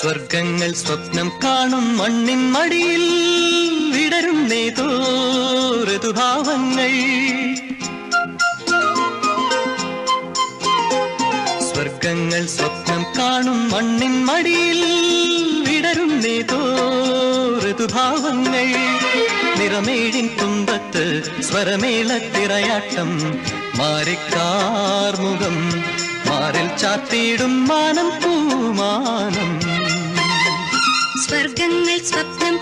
സ്വർഗങ്ങൾ സ്വപ്നം കാണും മണ്ണിൻ മടിയിൽ വിടരുന്നേതോ ഋതുഭാവങ്ങൾ. സ്വർഗങ്ങൾ സ്വപ്നം കാണും മണ്ണിൻ മടിയിൽ വിടരുന്നേതോ ഋതുഭാവങ്ങൾ. നിറമേഴിൻ തുമ്പത്ത് സ്വരമേളത്തിറയാട്ടം മാറിക്കാർമുഖം മാറിൽ ചാത്തിയിടും മാനം പൂമാനം. സ്വർഗങ്ങൾ സ്വപ്നം